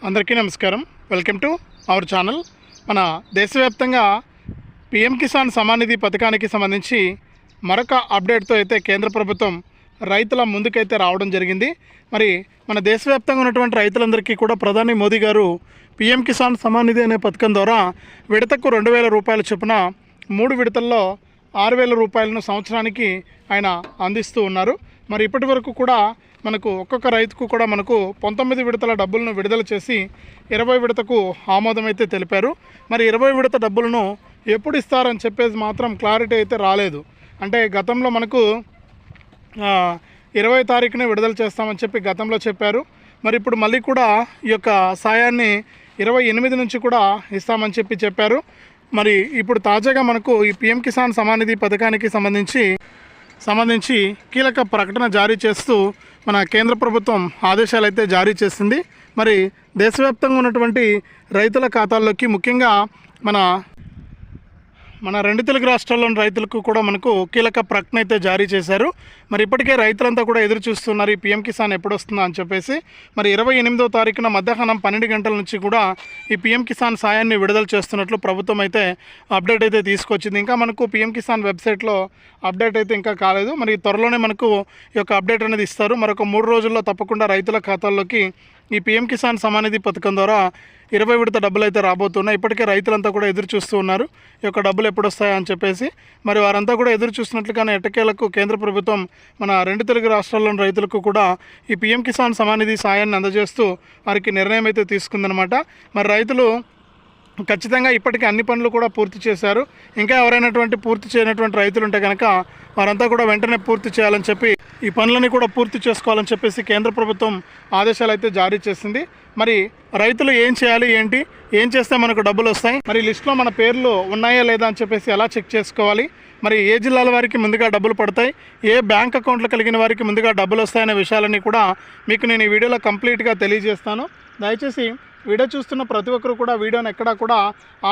అందరికీ నమస్కారం. Welcome to our channel. మన దేశవ్యాప్తంగా పీఎం కిసాన్ సమ్మాన్ నిధి పథకానికి సంబంధించి మరొక అప్డేట్తో అయితే కేంద్ర ప్రభుత్వం రైతుల ముందుకైతే రావడం జరిగింది. మరి మన దేశవ్యాప్తంగా ఉన్నటువంటి రైతులందరికీ కూడా ప్రధాని మోదీ గారు పీఎం కిసాన్ సమ్మాన్ నిధి అనే పథకం ద్వారా విడతకు 2,000 రూపాయల చొప్పున 3 విడతల్లో 6,000 రూపాయలను సంవత్సరానికి ఆయన అందిస్తూ ఉన్నారు. మరి ఇప్పటి వరకు కూడా మనకు ఒక్కొక్క రైతుకు కూడా మనకు 19 విడతల డబ్బులను విడుదల చేసి 20 విడతకు ఆమోదం అయితే తెలిపారు. మరి 20 విడత డబ్బులను ఎప్పుడు ఇస్తారని చెప్పేసి మాత్రం క్లారిటీ అయితే రాలేదు. అంటే గతంలో మనకు 20 తారీఖునే విడుదల చేస్తామని చెప్పి గతంలో చెప్పారు. మరి ఇప్పుడు మళ్ళీ కూడా ఈ యొక్క సాయాన్ని 28 నుంచి కూడా ఇస్తామని చెప్పారు. మరి ఇప్పుడు తాజాగా మనకు ఈ పీఎం కిసాన్ సమ్మాన్ నిధి పథకానికి సంబంధించి కీలక ప్రకటన జారీ చేస్తూ మన కేంద్ర ప్రభుత్వం ఆదేశాలు అయితే జారీ చేసింది. మరి దేశవ్యాప్తంగా ఉన్నటువంటి రైతుల ఖాతాల్లోకి ముఖ్యంగా మన 2 తెలుగు రాష్ట్రాల్లోని రైతులకు కూడా మనకు కీలక ప్రకటన అయితే జారీ చేశారు. మరి ఇప్పటికే రైతులంతా కూడా ఎదురు చూస్తున్నారు ఈ పీఎం కిసాన్ ఎప్పుడు వస్తుందా అని చెప్పేసి. మరి 28వ తారీఖున మధ్యాహ్నం 12 గంటల నుంచి కూడా ఈ పీఎం కిసాన్ సాయాన్ని విడుదల చేస్తున్నట్లు ప్రభుత్వం అయితే అప్డేట్ అయితే తీసుకొచ్చింది. ఇంకా మనకు పీఎం కిసాన్ వెబ్సైట్లో అప్డేట్ అయితే ఇంకా కాలేదు. మరి త్వరలోనే మనకు ఈ యొక్క అప్డేట్ అనేది ఇస్తారు. మరొక 3 రోజుల్లో తప్పకుండా రైతుల ఖాతాల్లోకి ఈ పీఎం కిసాన్ సమ్మాన్ నిధి పథకం ద్వారా 20 విడత డబ్బులు అయితే రాబోతున్నాయి. ఇప్పటికే రైతులంతా కూడా ఎదురు చూస్తూ ఉన్నారు ఈ యొక్క డబ్బులు ఎప్పుడు వస్తాయా అని చెప్పేసి. మరి వారంతా కూడా ఎదురు చూస్తున్నట్లుగానే ఎట్టకేలకు కేంద్ర ప్రభుత్వం మన 2 తెలుగు రాష్ట్రాల్లోని రైతులకు కూడా ఈ పీఎం కిసాన్ సమ్మాన్ నిధి సాయాన్ని అందజేస్తూ వారికి నిర్ణయం అయితే తీసుకుందనమాట. మరి రైతులు ఖచ్చితంగా ఇప్పటికీ అన్ని పనులు కూడా పూర్తి చేశారు. ఇంకా ఎవరైనటువంటి పూర్తి చేయనటువంటి రైతులు ఉంటే కనుక వారంతా కూడా వెంటనే పూర్తి చేయాలని చెప్పి ఈ పనులని కూడా పూర్తి చేసుకోవాలని చెప్పేసి కేంద్ర ప్రభుత్వం ఆదేశాలు అయితే జారీ చేసింది. మరి రైతులు ఏం చేయాలి, ఏం చేస్తే మనకు డబ్బులు వస్తాయి, మరి లిస్టులో మన పేర్లు ఉన్నాయా లేదా అని చెప్పేసి ఎలా చెక్ చేసుకోవాలి, మరి ఏ జిల్లాల వారికి ముందుగా డబ్బులు పడతాయి, ఏ బ్యాంక్ అకౌంట్లు కలిగిన వారికి ముందుగా డబ్బులు వస్తాయనే విషయాలన్నీ కూడా మీకు నేను ఈ వీడియోలో కంప్లీట్గా తెలియజేస్తాను. దయచేసి వీడియో చూస్తున్న ప్రతి ఒక్కరు కూడా వీడియోని ఎక్కడా కూడా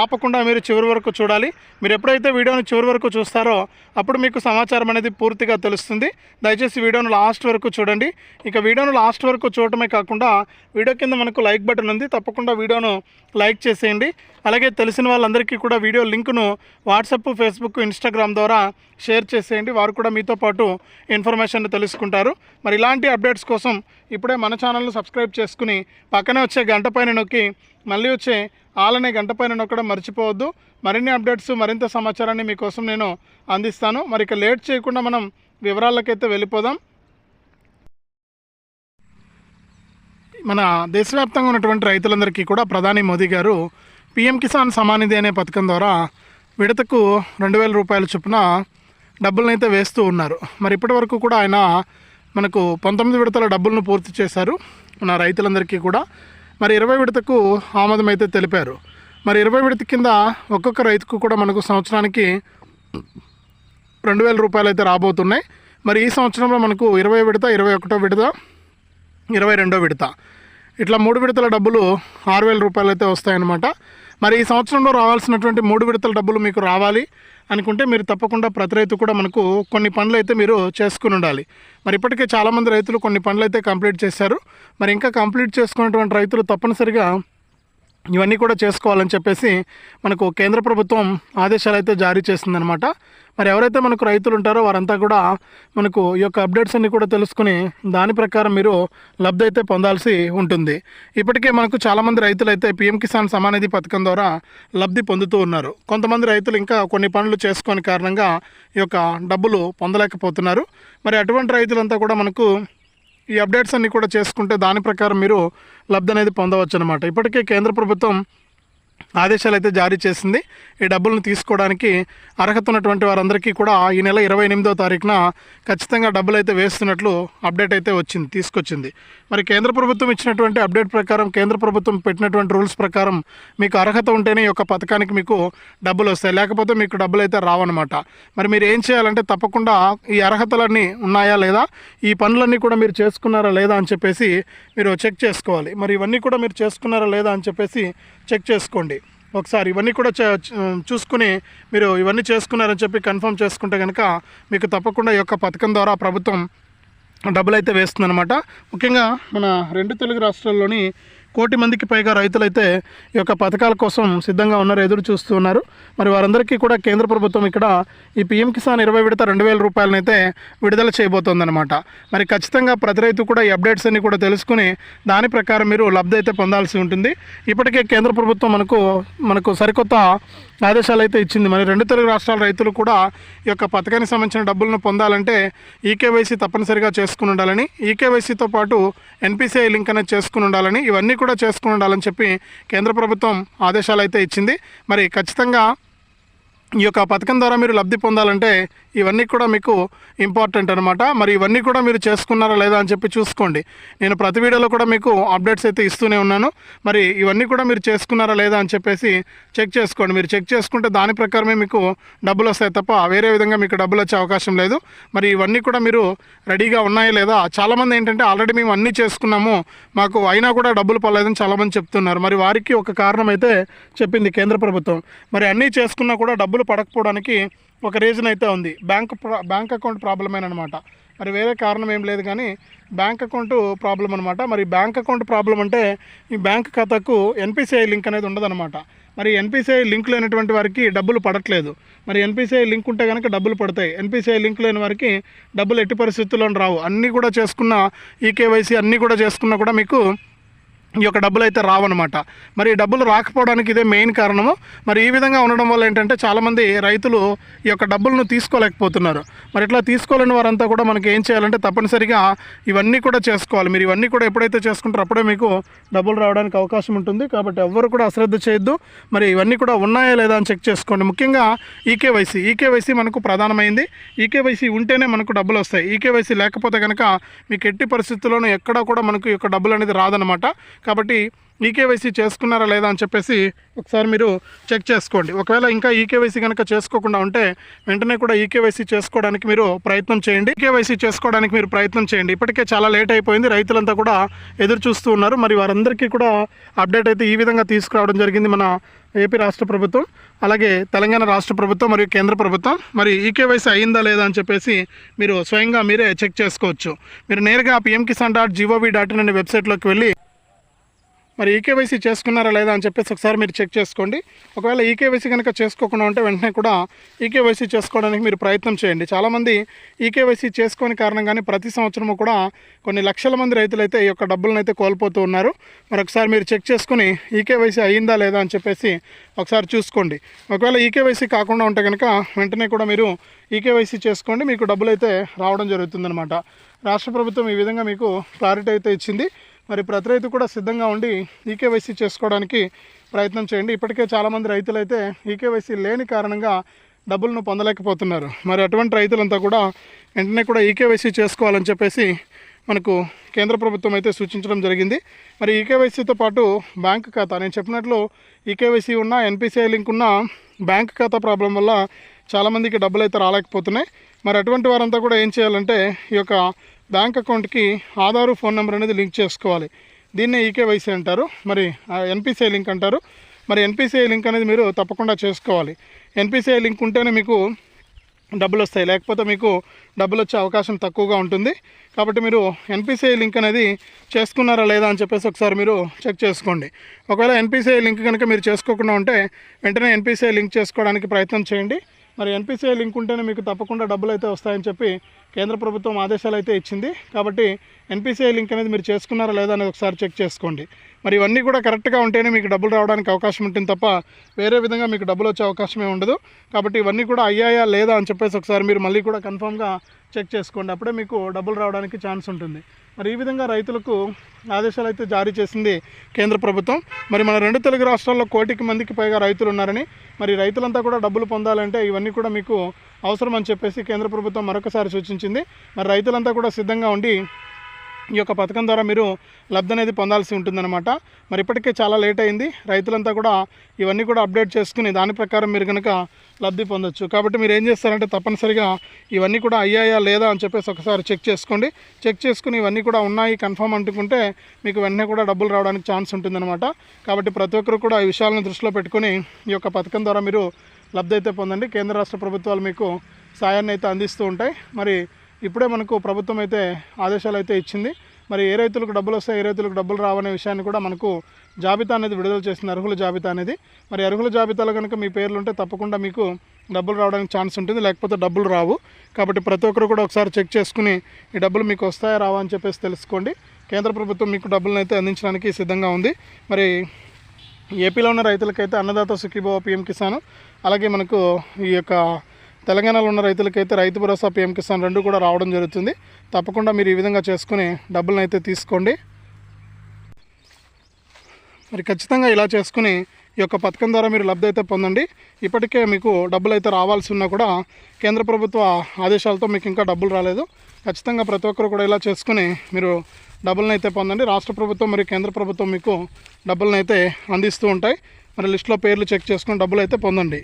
ఆపకుండా మీరు చివరి వరకు చూడాలి. మీరు ఎప్పుడైతే వీడియోని చివరి వరకు చూస్తారో అప్పుడు మీకు సమాచారం అనేది పూర్తిగా తెలుస్తుంది. దయచేసి వీడియోను లాస్ట్ వరకు చూడండి. ఇక వీడియోను లాస్ట్ వరకు చూడటమే కాకుండా వీడియో కింద మనకు లైక్ బటన్ ఉంది, తప్పకుండా వీడియోను లైక్ చేసేయండి. అలాగే తెలిసిన వాళ్ళందరికీ కూడా వీడియో లింకును వాట్సాప్, ఫేస్బుక్, ఇన్స్టాగ్రామ్ ద్వారా షేర్ చేసేయండి. వారు కూడా మీతో పాటు ఇన్ఫర్మేషన్ తెలుసుకుంటారు. మరి ఇలాంటి అప్డేట్స్ కోసం ఇప్పుడే మన ఛానల్ను సబ్స్క్రైబ్ చేసుకుని పక్కనే వచ్చే గంట పైన నొక్కి మళ్ళీ వచ్చే ఆల్ అనే గంట పైన నొక్కడం మర్చిపోవద్దు. మరిన్ని అప్డేట్స్, మరింత సమాచారాన్ని మీకోసం నేను అందిస్తాను. మరి ఇక లేట్ చేయకుండా మనం వివరాలకైతే వెళ్ళిపోదాం. మన దేశవ్యాప్తంగా ఉన్నటువంటి రైతులందరికీ కూడా ప్రధాని మోదీ గారు పీఎం కిసాన్ సమ్మాన్ నిధి అనే పథకం ద్వారా విడతకు 2,000 రూపాయల చొప్పున డబ్బులనైతే వేస్తూ ఉన్నారు. మరి ఇప్పటి వరకు కూడా ఆయన మనకు 19 విడతల డబ్బులను పూర్తి చేశారు మన రైతులందరికీ కూడా. మరి 20 విడతకు ఆమోదం అయితే తెలిపారు. మరి 20 విడత కింద ఒక్కొక్క రైతుకు కూడా మనకు సంవత్సరానికి 2,000 రూపాయలు అయితే రాబోతున్నాయి. మరి ఈ సంవత్సరంలో మనకు 20 విడత, 21వ విడత, 22వ విడత ఇట్లా 3 విడతల డబ్బులు 6,000 రూపాయలు అయితే వస్తాయన్నమాట. మరి ఈ సంవత్సరంలో రావాల్సినటువంటి 3 విడతల డబ్బులు మీకు రావాలి అనుకుంటే మీరు తప్పకుండా ప్రతి రైతు కూడా మనకు కొన్ని పనులు అయితే మీరు చేసుకుని ఉండాలి. మరి ఇప్పటికే చాలామంది రైతులు కొన్ని పనులు అయితే కంప్లీట్ చేశారు. మరి ఇంకా కంప్లీట్ చేసుకున్నటువంటి రైతులు తప్పనిసరిగా ఇవన్నీ కూడా చేసుకోవాలని చెప్పేసి మనకు కేంద్ర ప్రభుత్వం ఆదేశాలు అయితే జారీ చేస్తుందన్నమాట. మరి ఎవరైతే మనకు రైతులు ఉంటారో వారంతా కూడా మనకు ఈ యొక్క అప్డేట్స్ అన్ని కూడా తెలుసుకుని దాని ప్రకారం మీరు లబ్ధి అయితే పొందాల్సి ఉంటుంది. ఇప్పటికే మనకు చాలామంది రైతులు అయితే పీఎం కిసాన్ సమ్మాన్ నిధి పథకం ద్వారా లబ్ధి పొందుతూ ఉన్నారు. కొంతమంది రైతులు ఇంకా కొన్ని పనులు చేసుకునే కారణంగా ఈ యొక్క డబ్బులు పొందలేకపోతున్నారు. మరి అటువంటి రైతులంతా కూడా మనకు ఈ అప్డేట్స్ అన్నీ కూడా చేసుకుంటే దాని ప్రకారం మీరు లబ్ధి అనేది పొందవచ్చు అనమాట. ఇప్పటికే కేంద్ర ప్రభుత్వం ఆదేశాలు అయితే జారీ చేసింది. ఈ డబ్బులను తీసుకోవడానికి అర్హత ఉన్నటువంటి వారందరికీ కూడా ఈ నెల 28వ తారీఖున ఖచ్చితంగా డబ్బులు అయితే వేస్తున్నట్లు అప్డేట్ అయితే తీసుకొచ్చింది. మరి కేంద్ర ప్రభుత్వం ఇచ్చినటువంటి అప్డేట్ ప్రకారం, కేంద్ర ప్రభుత్వం పెట్టినటువంటి రూల్స్ ప్రకారం మీకు అర్హత ఉంటేనే ఈ యొక్క పథకానికి మీకు డబ్బులు వస్తాయి, లేకపోతే మీకు డబ్బులు అయితే రావన్నమాట. మరి మీరు ఏం చేయాలంటే తప్పకుండా ఈ అర్హతలన్నీ ఉన్నాయా లేదా, ఈ పనులన్నీ కూడా మీరు చేసుకున్నారా లేదా అని చెప్పేసి మీరు చెక్ చేసుకోవాలి. మరి ఇవన్నీ కూడా మీరు చేసుకున్నారా లేదా అని చెప్పేసి చెక్ చేసుకోండి ఒకసారి. ఇవన్నీ కూడా చూసుకుని మీరు ఇవన్నీ చేసుకున్నారని చెప్పి కన్ఫర్మ్ చేసుకుంటే కనుక మీకు తప్పకుండా ఈ యొక్క పథకం ద్వారా ప్రభుత్వం డబ్బులు అయితే వేస్తుందన్నమాట. ముఖ్యంగా మన 2 తెలుగు రాష్ట్రాల్లోని 1,00,00,000 మందికి పైగా రైతులైతే ఈ యొక్క పథకాల కోసం సిద్ధంగా ఉన్నారు, ఎదురు చూస్తున్నారు. మరి వారందరికీ కూడా కేంద్ర ప్రభుత్వం ఇక్కడ ఈ పీఎం కిసాన్ 20 విడత 2,000 రూపాయలనైతే విడుదల చేయబోతోందన్నమాట. మరి ఖచ్చితంగా ప్రతి రైతు కూడా ఈ అప్డేట్స్ అన్ని కూడా తెలుసుకుని దాని ప్రకారం మీరు లబ్ధి అయితే పొందాల్సి ఉంటుంది. ఇప్పటికే కేంద్ర ప్రభుత్వం మనకు సరికొత్త ఆదేశాలు అయితే ఇచ్చింది. మరి 2 తెలుగు రాష్ట్రాల రైతులు కూడా ఈ యొక్క పథకానికి సంబంధించిన డబ్బులను పొందాలంటే ఈకేవైసీ తప్పనిసరిగా చేసుకుని ఉండాలని, ఈకేవైసీతో పాటు ఎన్పిసిఐ లింక్ అనేది చేసుకుని ఉండాలని, ఇవన్నీ కూడా చేసుకుని ఉండాలని చెప్పి కేంద్ర ప్రభుత్వం ఆదేశాలు అయితే ఇచ్చింది. మరి ఖచ్చితంగా ఈ యొక్క పథకం ద్వారా మీరు లబ్ధి పొందాలంటే ఇవన్నీ కూడా మీకు ఇంపార్టెంట్ అనమాట. మరి ఇవన్నీ కూడా మీరు చేసుకున్నారా లేదా అని చెప్పి చూసుకోండి. నేను ప్రతి వీడియోలో కూడా మీకు అప్డేట్స్ అయితే ఇస్తూనే ఉన్నాను. మరి ఇవన్నీ కూడా మీరు చేసుకున్నారా లేదా అని చెప్పేసి చెక్ చేసుకోండి. మీరు చెక్ చేసుకుంటే దాని ప్రకారమే మీకు డబ్బులు వస్తాయి తప్ప వేరే విధంగా మీకు డబ్బులు వచ్చే అవకాశం లేదు. మరి ఇవన్నీ కూడా మీరు రెడీగా ఉన్నాయా లేదా? చాలామంది ఏంటంటే ఆల్రెడీ మేము అన్నీ చేసుకున్నాము, మాకు అయినా కూడా డబ్బులు పడలేదని చాలామంది చెప్తున్నారు. మరి వారికి ఒక కారణం అయితే చెప్పింది కేంద్ర ప్రభుత్వం. మరి అన్నీ చేసుకున్నా కూడా డబ్బులు పడకపోవడానికి ఒక రీజన్ అయితే ఉంది. బ్యాంక్ అకౌంట్ ప్రాబ్లమేనమాట. మరి వేరే కారణం ఏం లేదు, కానీ బ్యాంక్ అకౌంట్ ప్రాబ్లం అనమాట. మరి బ్యాంక్ అకౌంట్ ప్రాబ్లం అంటే ఈ బ్యాంక్ ఖాతాకు ఎన్పిసిఐ లింక్ అనేది ఉండదన్నమాట. మరి ఎన్పిసిఐ లింక్ లేనటువంటి వారికి డబ్బులు పడట్లేదు. మరి ఎన్పిసిఐ లింక్ ఉంటే కనుక డబ్బులు పడతాయి. ఎన్పిసిఐ లింక్ లేని వారికి డబ్బులు ఎట్టి పరిస్థితుల్లో రావు. అన్నీ కూడా చేసుకున్న ఈకేవైసీ అన్నీ కూడా చేసుకున్నా కూడా మీకు ఈ యొక్క డబ్బులు అయితే రావన్నమాట. మరి డబ్బులు రాకపోవడానికి ఇదే మెయిన్ కారణము. మరి ఈ విధంగా ఉండడం వల్ల ఏంటంటే చాలామంది రైతులు ఈ యొక్క డబ్బులను తీసుకోలేకపోతున్నారు. మరి ఇట్లా తీసుకోలేని వారంతా కూడా మనకి ఏం చేయాలంటే తప్పనిసరిగా ఇవన్నీ కూడా చేసుకోవాలి. మీరు ఇవన్నీ కూడా ఎప్పుడైతే చేసుకుంటారో అప్పుడే మీకు డబ్బులు రావడానికి అవకాశం ఉంటుంది. కాబట్టి ఎవ్వరు కూడా అశ్రద్ధ చేయొద్దు. మరి ఇవన్నీ కూడా ఉన్నాయా లేదా అని చెక్ చేసుకోండి. ముఖ్యంగా ఈకేవైసీ మనకు ప్రధానమైంది. ఈకేవైసీ ఉంటేనే మనకు డబ్బులు వస్తాయి. ఈకేవైసీ లేకపోతే కనుక మీకు ఎట్టి పరిస్థితుల్లోనూ ఎక్కడా కూడా మనకు ఈ యొక్క డబ్బులు అనేది రాదనమాట. కాబట్టి ఈకేవైసీ చేసుకున్నారా లేదా అని చెప్పేసి ఒకసారి మీరు చెక్ చేసుకోండి. ఒకవేళ ఇంకా ఈకేవైసీ కనుక చేసుకోకుండా ఉంటే వెంటనే కూడా ఈకేవైసీ చేసుకోవడానికి మీరు ప్రయత్నం చేయండి. ఈకేవైసీ చేసుకోవడానికి మీరు ప్రయత్నం చేయండి. ఇప్పటికే చాలా లేట్ అయిపోయింది, రైతులంతా కూడా ఎదురు చూస్తూ ఉన్నారు. మరి వారందరికీ కూడా అప్డేట్ అయితే ఈ విధంగా తీసుకురావడం జరిగింది మన ఏపీ రాష్ట్ర ప్రభుత్వం, అలాగే తెలంగాణ రాష్ట్ర ప్రభుత్వం మరియు కేంద్ర ప్రభుత్వం. మరి ఈకేవైసీ అయిందా లేదా అని చెప్పేసి మీరు స్వయంగా మీరే చెక్ చేసుకోవచ్చు. మీరు నేరుగా pmkisan.gov.in అనే వెబ్సైట్లోకి వెళ్ళి మరి ఈకేవైసీ చేసుకున్నారా లేదా అని చెప్పేసి ఒకసారి మీరు చెక్ చేసుకోండి. ఒకవేళ ఈకేవైసీ కనుక చేసుకోకుండా ఉంటే వెంటనే కూడా ఈకేవైసీ చేసుకోవడానికి మీరు ప్రయత్నం చేయండి. చాలామంది ఈకేవైసీ చేసుకోని కారణంగానే ప్రతి సంవత్సరము కూడా కొన్ని లక్షల మంది రైతులైతే ఈ యొక్క డబ్బులను అయితే కోల్పోతూ ఉన్నారు. మరి ఒకసారి మీరు చెక్ చేసుకుని ఈకేవైసీ అయిందా లేదా అని చెప్పేసి ఒకసారి చూసుకోండి. ఒకవేళ ఈకేవైసీ కాకుండా ఉంటే కనుక వెంటనే కూడా మీరు ఈకేవైసీ చేసుకోండి, మీకు డబ్బులు అయితే రావడం జరుగుతుందన్నమాట. రాష్ట్ర ప్రభుత్వం ఈ విధంగా మీకు క్లారిటీ అయితే ఇచ్చింది. మరి ప్రతి రైతు కూడా సిద్ధంగా ఉండి ఈకేవైసీ చేసుకోవడానికి ప్రయత్నం చేయండి. ఇప్పటికే చాలామంది రైతులు అయితే ఈకేవైసీ లేని కారణంగా డబ్బులను పొందలేకపోతున్నారు. మరి అటువంటి రైతులంతా కూడా వెంటనే కూడా ఈకేవైసీ చేసుకోవాలని చెప్పేసి మనకు కేంద్ర ప్రభుత్వం అయితే సూచించడం జరిగింది. మరి ఈకేవైసీతో పాటు బ్యాంక్ ఖాతా, నేను చెప్పినట్లు ఈకేవైసీ ఉన్న ఎన్పిసిఐ లింక్ ఉన్న బ్యాంక్ ఖాతా ప్రాబ్లం వల్ల చాలామందికి డబ్బులు అయితే రాలేకపోతున్నాయి. మరి అటువంటి వారంతా కూడా ఏం చేయాలంటే ఈ యొక్క బ్యాంక్ అకౌంట్కి ఆధారు ఫోన్ నెంబర్ అనేది లింక్ చేసుకోవాలి. దీన్నే ఈకేవైసీ అంటారు, మరి ఎన్పిసిఐ లింక్ అంటారు. మరి ఎన్పిసిఐ లింక్ అనేది మీరు తప్పకుండా చేసుకోవాలి. ఎన్పిసిఐ లింక్ ఉంటేనే మీకు డబ్బులు వస్తాయి, లేకపోతే మీకు డబ్బులు వచ్చే అవకాశం తక్కువగా ఉంటుంది. కాబట్టి మీరు ఎన్పిసిఐ లింక్ అనేది చేసుకున్నారా లేదా అని చెప్పేసి ఒకసారి మీరు చెక్ చేసుకోండి. ఒకవేళ ఎన్పిసిఐ లింక్ కనుక మీరు చేసుకోకుండా ఉంటే వెంటనే ఎన్పిసిఐ లింక్ చేసుకోవడానికి ప్రయత్నం చేయండి. మరి ఎన్పిసిఐ లింక్ ఉంటేనే మీకు తప్పకుండా డబ్బులు అయితే వస్తాయని చెప్పి కేంద్ర ప్రభుత్వం ఆదేశాలు అయితే ఇచ్చింది. కాబట్టి ఎన్పిసిఐ లింక్ అనేది మీరు చేసుకున్నారా లేదా అనేది ఒకసారి చెక్ చేసుకోండి. మరి ఇవన్నీ కూడా కరెక్ట్గా ఉంటేనే మీకు డబ్బులు రావడానికి అవకాశం ఉంటుంది తప్ప వేరే విధంగా మీకు డబ్బులు వచ్చే అవకాశమే ఉండదు. కాబట్టి ఇవన్నీ కూడా అయ్యాయా లేదా అని చెప్పేసి ఒకసారి మీరు మళ్ళీ కూడా కన్ఫామ్గా చెక్ చేసుకోండి, అప్పుడే మీకు డబ్బులు రావడానికి ఛాన్స్ ఉంటుంది. మరి ఈ విధంగా రైతులకు ఆదేశాలు అయితే జారీ చేసింది కేంద్ర ప్రభుత్వం. మరి మన 2 తెలుగు రాష్ట్రాల్లో 1,00,00,000 మందికి పైగా రైతులు ఉన్నారని, మరి రైతులంతా కూడా డబ్బులు పొందాలంటే ఇవన్నీ కూడా మీకు అవసరం అని చెప్పేసి కేంద్ర ప్రభుత్వం మరొకసారి సూచించింది. మరి రైతులంతా కూడా సిద్ధంగా ఉండి ఈ యొక్క పథకం ద్వారా మీరు లబ్ధి అనేది పొందాల్సి ఉంటుందన్నమాట. మరి ఇప్పటికే చాలా లేట్ అయింది, రైతులంతా కూడా ఇవన్నీ కూడా అప్డేట్ చేసుకుని దాని ప్రకారం మీరు కనుక లబ్ధి పొందొచ్చు. కాబట్టి మీరు ఏం చేస్తారంటే తప్పనిసరిగా ఇవన్నీ కూడా అయ్యాయా లేదా అని చెప్పేసి ఒకసారి చెక్ చేసుకోండి. చెక్ చేసుకుని ఇవన్నీ కూడా ఉన్నాయి కన్ఫర్మ్ అంటుకుంటే మీకు వెంటనే కూడా డబ్బులు రావడానికి ఛాన్స్ ఉంటుందన్నమాట. కాబట్టి ప్రతి ఒక్కరు కూడా ఈ విషయాలను దృష్టిలో పెట్టుకుని ఈ యొక్క పథకం ద్వారా మీరు లబ్ధి అయితే పొందండి. కేంద్ర రాష్ట్ర ప్రభుత్వాలు మీకు సాయాన్ని అయితే అందిస్తూ ఉంటాయి. మరి ఇప్పుడే మనకు ప్రభుత్వం అయితే ఆదేశాలు అయితే ఇచ్చింది. మరి ఏ రైతులకు డబ్బులు వస్తాయి, ఏ రైతులకు డబ్బులు రావనే విషయాన్ని కూడా మనకు జాబితా అనేది విడుదల చేసింది, అర్హుల జాబితా అనేది. మరి అర్హుల జాబితాలో కనుక మీ పేర్లు ఉంటే తప్పకుండా మీకు డబ్బులు రావడానికి ఛాన్స్ ఉంటుంది, లేకపోతే డబ్బులు రావు. కాబట్టి ప్రతి ఒక్కరు కూడా ఒకసారి చెక్ చేసుకుని ఈ డబ్బులు మీకు వస్తాయా రావా అని చెప్పేసి తెలుసుకోండి. కేంద్ర ప్రభుత్వం మీకు డబ్బులను అయితే అందించడానికి సిద్ధంగా ఉంది. మరి ఏపీలో ఉన్న రైతులకైతే అన్నదాత సుఖీభవ పీఎం కిసాన్, అలాగే మనకు ఈ యొక్క తెలంగాణలో ఉన్న రైతులకైతే రైతు భరోసా పీఎం కిసాన్ రెండు కూడా రావడం జరుగుతుంది. తప్పకుండా మీరు ఈ విధంగా చేసుకుని డబ్బులను అయితే తీసుకోండి. మరి ఖచ్చితంగా ఇలా చేసుకుని ఈ యొక్క పథకం ద్వారా మీరు లబ్ధి అయితే పొందండి. ఇప్పటికే మీకు డబ్బులు అయితే రావాల్సి ఉన్నా కూడా కేంద్ర ప్రభుత్వ ఆదేశాలతో మీకు ఇంకా డబ్బులు రాలేదు. ఖచ్చితంగా ప్రతి ఒక్కరు కూడా ఇలా చేసుకుని మీరు డబ్బులను అయితే పొందండి. రాష్ట్ర ప్రభుత్వం మరియు కేంద్ర ప్రభుత్వం మీకు డబ్బులను అయితే అందిస్తూ ఉంటాయి. మరి లిస్టులో పేర్లు చెక్ చేసుకుని డబ్బులు అయితే పొందండి.